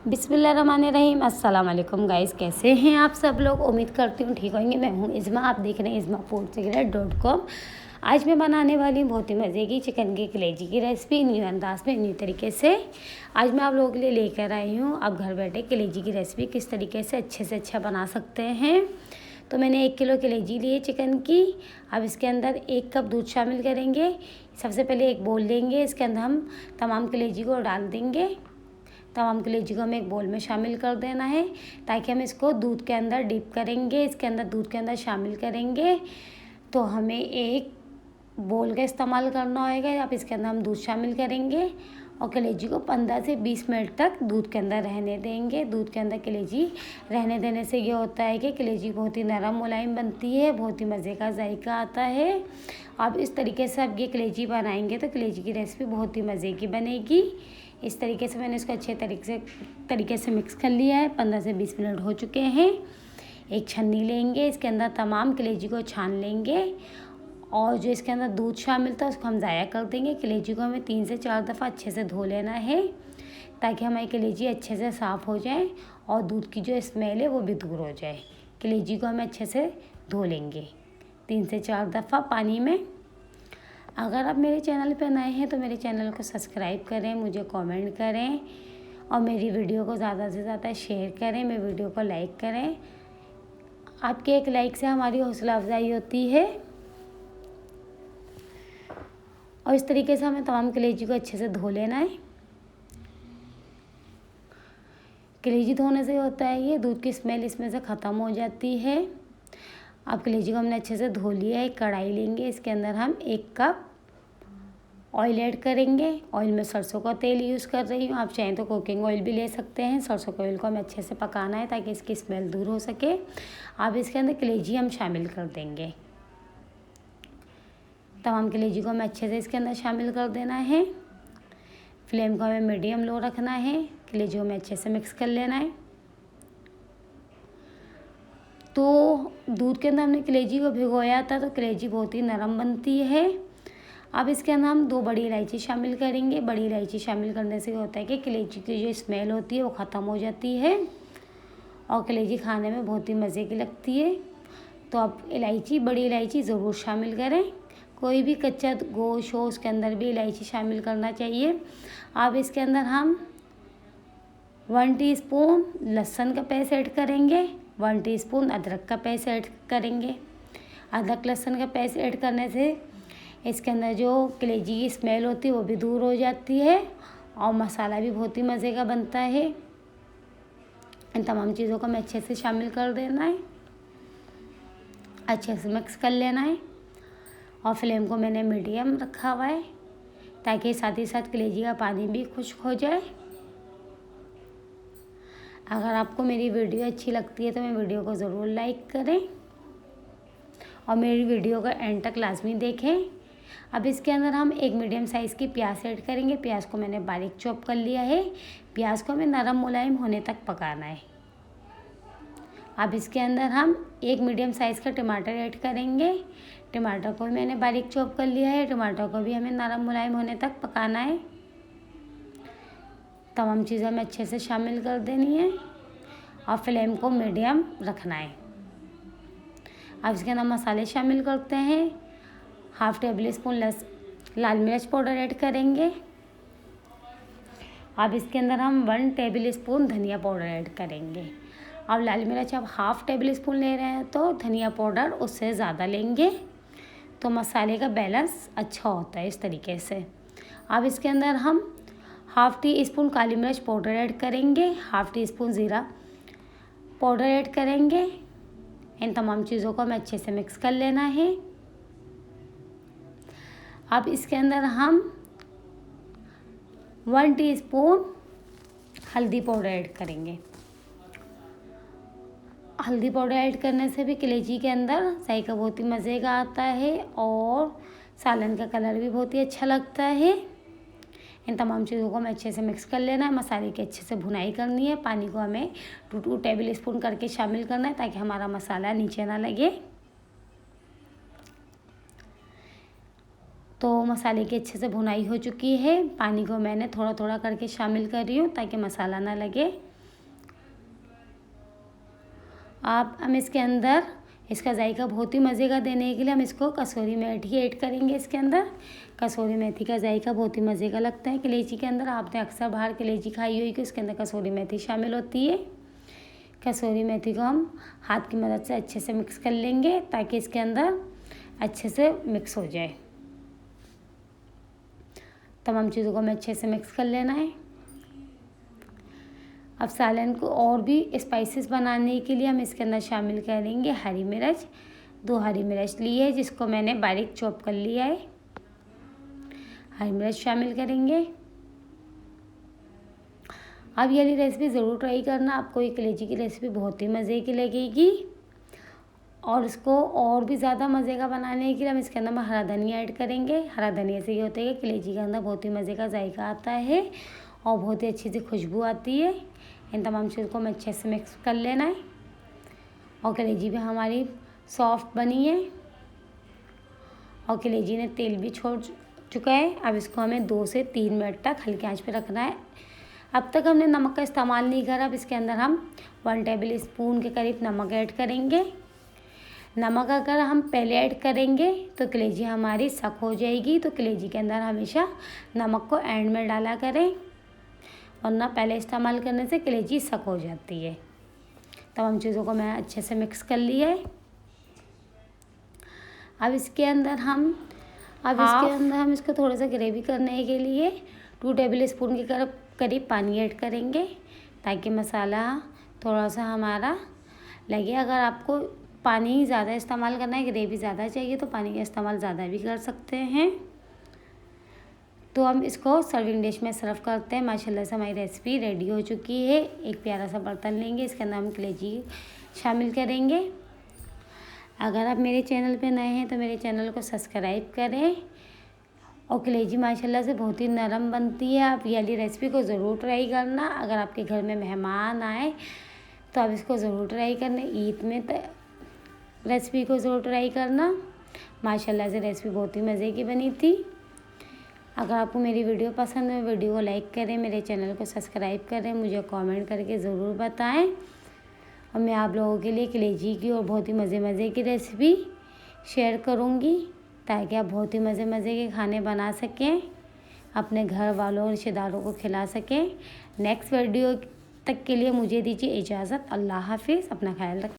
बिस्मिल्लाहिर्रहमानिर्रहीम। अस्सलाम वालेकुम गाइस, कैसे हैं आप सब लोग। उम्मीद करती हूँ ठीक होंगे। मैं हूँ इज़्मा, आप देख रहे हैं izmafoodsigret.com। आज मैं बनाने वाली हूँ बहुत ही मज़े की चिकन की कलेजी की रेसिपी, न्यू अंदाज में, न्यू तरीके से। आज मैं आप लोगों के लिए लेकर आई हूँ आप घर बैठे कलेजी की रेसिपी किस तरीके से अच्छा बना सकते हैं। तो मैंने 1 किलो कलेजी ली है चिकन की। अब इसके अंदर 1 कप दूध शामिल करेंगे। सबसे पहले एक बोल लेंगे, इसके अंदर हम तमाम कलेजी को डाल देंगे। तमाम कलेजी को हमें एक बोल में शामिल कर देना है ताकि हम इसको दूध के अंदर डिप करेंगे। इसके अंदर दूध के अंदर शामिल करेंगे तो हमें एक बोल का इस्तेमाल करना होगा। अब इसके अंदर हम दूध शामिल करेंगे और कलेजी को 15 से 20 मिनट तक दूध के अंदर रहने देंगे। दूध के अंदर कलेजी रहने देने से ये होता है कि कलेजी बहुत ही नरम मुलायम बनती है, बहुत ही मज़े का जायका आता है। अब इस तरीके से आप ये कलेजी बनाएंगे तो कलेजी की रेसिपी बहुत ही मज़े की बनेगी। इस तरीके से मैंने इसको अच्छे तरीके से मिक्स कर लिया है। 15 से 20 मिनट हो चुके हैं। एक छन्नी लेंगे, इसके अंदर तमाम कलेजी को छान लेंगे और जो इसके अंदर दूध शामिल था उसको हम ज़ाया कर देंगे। कलेजी को हमें 3 से 4 दफ़ा अच्छे से धो लेना है ताकि हमारी कलेजी अच्छे से साफ़ हो जाए और दूध की जो स्मेल है वो भी दूर हो जाए। कलेजी को हमें अच्छे से धो लेंगे 3 से 4 दफ़ा पानी में। अगर आप मेरे चैनल पर नए हैं तो मेरे चैनल को सब्सक्राइब करें, मुझे कमेंट करें और मेरी वीडियो को ज़्यादा से ज़्यादा शेयर करें, मेरी वीडियो को लाइक करें। आपके एक लाइक से हमारी हौसला अफजाई होती है। और इस तरीके से हमें तमाम कलेजी को अच्छे से धो लेना है। कलेजी धोने से होता है ये दूध की स्मेल इसमें से ख़त्म हो जाती है। अब कलेजी को हमने अच्छे से धो लिया है। एक कढ़ाई लेंगे, इसके अंदर हम 1 कप ऑयल ऐड करेंगे। ऑयल में सरसों का तेल यूज़ कर रही हूँ, आप चाहें तो कुकिंग ऑयल भी ले सकते हैं। सरसों के ऑयल को हमें अच्छे से पकाना है ताकि इसकी स्मेल दूर हो सके। अब इसके अंदर कलेजी हम शामिल कर देंगे। तमाम कलेजी को हमें अच्छे से इसके अंदर शामिल कर देना है। फ्लेम को हमें मीडियम लो रखना है। कलेजी को हमें अच्छे से मिक्स कर लेना है। तो दूध के अंदर हमने कलेजी को भिगोया था तो कलेजी बहुत ही नरम बनती है। अब इसके अंदर हम 2 बड़ी इलायची शामिल करेंगे। बड़ी इलायची शामिल करने से होता है कि कलेजी की जो स्मेल होती है वो ख़त्म हो जाती है और कलेजी खाने में बहुत ही मज़े की लगती है। तो आप बड़ी इलायची ज़रूर शामिल करें। कोई भी कच्चा गोश्त हो उसके अंदर भी इलायची शामिल करना चाहिए। अब इसके अंदर हम 1 टीस्पून लहसुन का पेस्ट ऐड करेंगे, 1 टीस्पून अदरक का पेस्ट ऐड करेंगे। अदरक लहसुन का पेस्ट ऐड करने से इसके अंदर जो कलेजी की स्मेल होती है वो भी दूर हो जाती है और मसाला भी बहुत ही मज़े का बनता है। इन तमाम चीज़ों को हमें अच्छे से शामिल कर देना है, अच्छे से मिक्स कर लेना है और फ्लेम को मैंने मीडियम रखा हुआ है ताकि साथ ही साथ कलेजी का पानी भी खुश्क हो जाए। अगर आपको मेरी वीडियो अच्छी लगती है तो मेरी वीडियो को ज़रूर लाइक करें और मेरी वीडियो का एंड तक लाजमी देखें। अब इसके अंदर हम एक मीडियम साइज़ की प्याज ऐड करेंगे। प्याज को मैंने बारीक चॉप कर लिया है। प्याज को हमें नरम मुलायम होने तक पकाना है। अब इसके अंदर हम एक मीडियम साइज़ का टमाटर ऐड करेंगे। टमाटर को भी मैंने बारीक चॉप कर लिया है। टमाटर को भी हमें नरम मुलायम होने तक पकाना है। तमाम चीज़ें हमें अच्छे से शामिल कर देनी है और फ्लेम को मीडियम रखना है। अब इसके अंदर मसाले शामिल करते हैं। 1/2 टेबल स्पून लाल मिर्च पाउडर ऐड करेंगे। अब इसके अंदर हम 1 टेबल स्पून धनिया पाउडर ऐड करेंगे। अब लाल मिर्च आप 1/2 टेबल स्पून ले रहे हैं तो धनिया पाउडर उससे ज़्यादा लेंगे तो मसाले का बैलेंस अच्छा होता है इस तरीके से। अब इसके अंदर हम 1/2 टीस्पून काली मिर्च पाउडर ऐड करेंगे, 1/2 टीस्पून ज़ीरा पाउडर ऐड करेंगे। इन तमाम चीज़ों को हमें अच्छे से मिक्स कर लेना है। अब इसके अंदर हम 1 टीस्पून हल्दी पाउडर ऐड करेंगे। हल्दी पाउडर ऐड करने से भी कलेजी के अंदर जायका बहुत ही मज़े का आता है और सालन का कलर भी बहुत ही अच्छा लगता है। इन तमाम चीज़ों को हमें अच्छे से मिक्स कर लेना है। मसाले की अच्छे से भुनाई करनी है। पानी को हमें 2 टेबल स्पून करके शामिल करना है ताकि हमारा मसाला नीचे ना लगे। तो मसाले की अच्छे से भुनाई हो चुकी है। पानी को मैंने थोड़ा थोड़ा करके शामिल कर रही हूँ ताकि मसाला ना लगे। आप हम इसके अंदर इसका जायका बहुत ही मज़े का देने के लिए हम इसको कसूरी मेथी ऐड करेंगे इसके अंदर। कसूरी मेथी का जायका बहुत ही मज़े का लगता है कलेजी के अंदर। आपने अक्सर बाहर कलेजी खाई हुई कि उसके अंदर कसूरी मेथी शामिल होती है। कसूरी मेथी को हम हाथ की मदद से अच्छे से मिक्स कर लेंगे ताकि इसके अंदर अच्छे से मिक्स हो जाए। तमाम चीज़ों को हमें अच्छे से मिक्स कर लेना है। अब सालन को और भी स्पाइसेस बनाने के लिए हम इसके अंदर शामिल करेंगे हरी मिर्च। 2 हरी मिर्च ली है जिसको मैंने बारीक चॉप कर लिया है। हरी मिर्च शामिल करेंगे। अब ये रेसिपी ज़रूर ट्राई करना, आपको ये कलेजी की रेसिपी बहुत ही मज़े की लगेगी। और इसको और भी ज़्यादा मज़े का बनाने के लिए हम इसके अंदर में हरा धनिया ऐड करेंगे। हरा धनिया से ये होता है कि कलेजी के अंदर बहुत ही मज़े का जायका आता है और बहुत ही अच्छी सी खुशबू आती है। इन तमाम चीज़ों को हमें अच्छे से मिक्स कर लेना है। और कलेजी भी हमारी सॉफ्ट बनी है और कलेजी ने तेल भी छोड़ चुका है। अब इसको हमें 2 से 3 मिनट तक हल्की आंच पे रखना है। अब तक हमने नमक का इस्तेमाल नहीं करा। अब इसके अंदर हम 1 टेबल स्पून के करीब नमक ऐड करेंगे। नमक अगर हम पहले ऐड करेंगे तो कलेजी हमारी सख्त हो जाएगी, तो कलेजी के अंदर हमेशा नमक को एंड में डाला करें, वरना पहले इस्तेमाल करने से कलेजी सख्त हो जाती है। तमाम चीज़ों को मैं अच्छे से मिक्स कर लिया है। अब इसके अंदर हम इसको थोड़ा सा ग्रेवी करने के लिए 2 टेबल स्पून के करीब पानी ऐड करेंगे ताकि मसाला थोड़ा सा हमारा लगे। अगर आपको पानी ज़्यादा इस्तेमाल करना है, ग्रेवी ज़्यादा चाहिए, तो पानी का इस्तेमाल ज़्यादा भी कर सकते हैं। तो हम इसको सर्विंग डिश में सर्व करते हैं। माशाल्लाह से हमारी रेसिपी रेडी हो चुकी है। एक प्यारा सा बर्तन लेंगे, इसके अंदर हम कलेजी शामिल करेंगे। अगर आप मेरे चैनल पे नए हैं तो मेरे चैनल को सब्सक्राइब करें। और कलेजी माशाल्लाह से बहुत ही नरम बनती है। आप ये वाली रेसिपी को ज़रूर ट्राई करना। अगर आपके घर में मेहमान आए तो आप इसको ज़रूर ट्राई करना। ईद में रेसिपी को ज़रूर ट्राई करना। माशाल्लाह से रेसिपी बहुत ही मज़े की बनी थी। अगर आपको मेरी वीडियो पसंद है, वीडियो को लाइक करें, मेरे चैनल को सब्सक्राइब करें, मुझे कमेंट करके ज़रूर बताएं। और मैं आप लोगों के लिए कलेजी की और बहुत ही मज़े की रेसिपी शेयर करूँगी ताकि आप बहुत ही मज़े के खाने बना सकें, अपने घर वालों और रिश्तेदारों को खिला सकें। नेक्स्ट वीडियो तक के लिए मुझे दीजिए इजाज़त। अल्लाह हाफिज़। अपना ख्याल रखें।